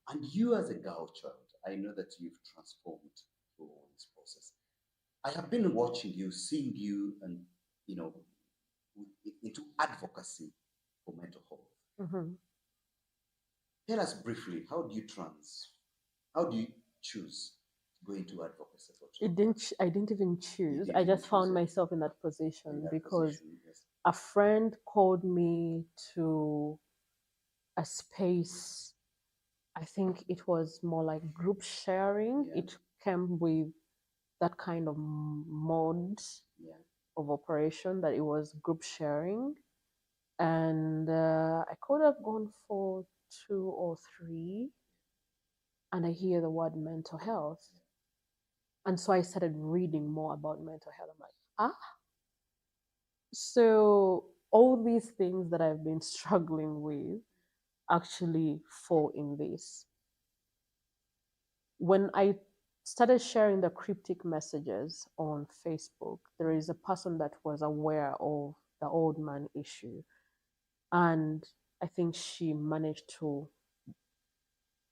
And you as a girl child, I know that you've transformed through all this process. I have been watching you, seeing you, and you know, into advocacy for mental health. Tell us briefly, how do you choose to go into advocacy for children? I didn't even choose. didn't I even just found choose it myself in that in position that because position, yes. a friend called me to a space. I think it was more like group sharing. Yeah. It came with that kind of mode Yeah. of operation that it was group sharing. And I could have gone for 2 or 3, and I hear the word mental health. And so I started reading more about mental health. I'm like, so all these things that I've been struggling with actually fall in this. When I started sharing the cryptic messages on Facebook, there is a person that was aware of the old man issue. And I think she managed to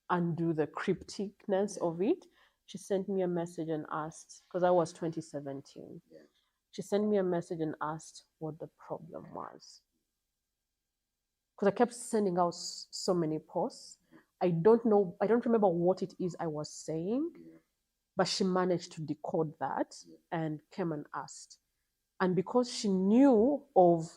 undo the crypticness of it. She sent me a message and asked, because that was 2017. Yeah. She sent me a message and asked what the problem was. Because I kept sending out so many posts. I don't know, I don't remember what it is I was saying, but she managed to decode that and came and asked. And because she knew of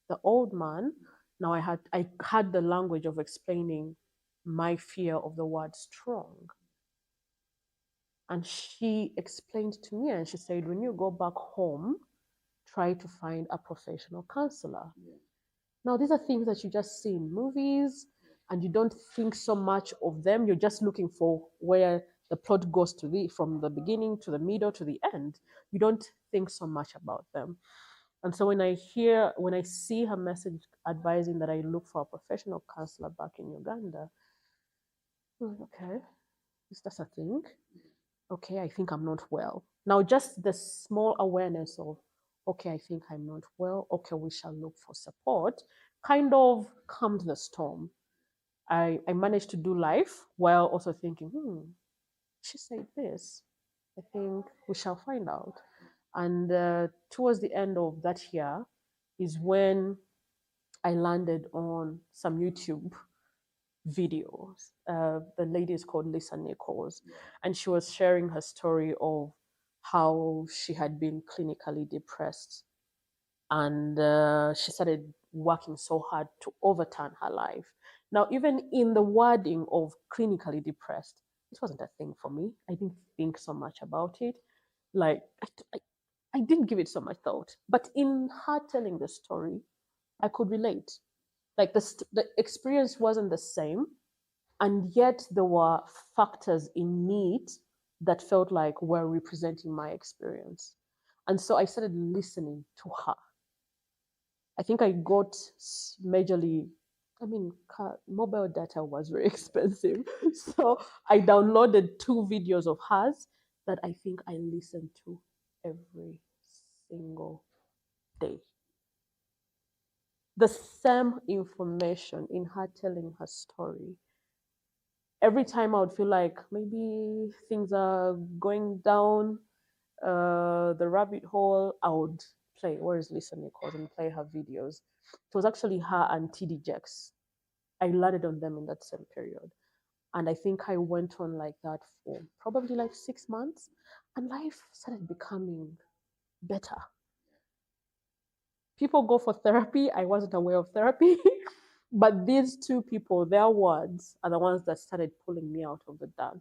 the old man, now I had the language of explaining my fear of the word strong. And she explained to me, and she said, when you go back home, try to find a professional counselor. Now, these are things that you just see in movies, and you don't think so much of them. You're just looking for where the plot goes from the beginning to the middle to the end. You don't think so much about them. And so when I see her message advising that I look for a professional counselor back in Uganda, I'm like, okay, is that a thing? Okay, I think I'm not well. Now, just the small awareness of, okay, I think I'm not well. Okay, we shall look for support, kind of calmed the storm. I managed to do life while also thinking, she said this. I think we shall find out. And towards the end of that year is when I landed on some YouTube videos. The lady is called Lisa Nichols, and she was sharing her story of how she had been clinically depressed, and she started working so hard to overturn her life. Now, even in the wording of clinically depressed, it wasn't a thing for me. I didn't think so much about it. Like, I didn't give it so much thought. But in her telling the story, I could relate. Like, the experience wasn't the same, and yet there were factors in it that felt like were representing my experience. And so I started listening to her. I think I got majorly, I mean, mobile data was very expensive. So I downloaded 2 videos of hers that I think I listened to every single day. The same information in her telling her story. Every time I would feel like maybe things are going down the rabbit hole, I would play Where is Lisa Nichols and play her videos. It was actually her and T.D. I landed on them in that same period. And I think I went on like that for probably like 6 months, and life started becoming better. People go for therapy. I wasn't aware of therapy. But these 2 people, their words are the ones that started pulling me out of the dark.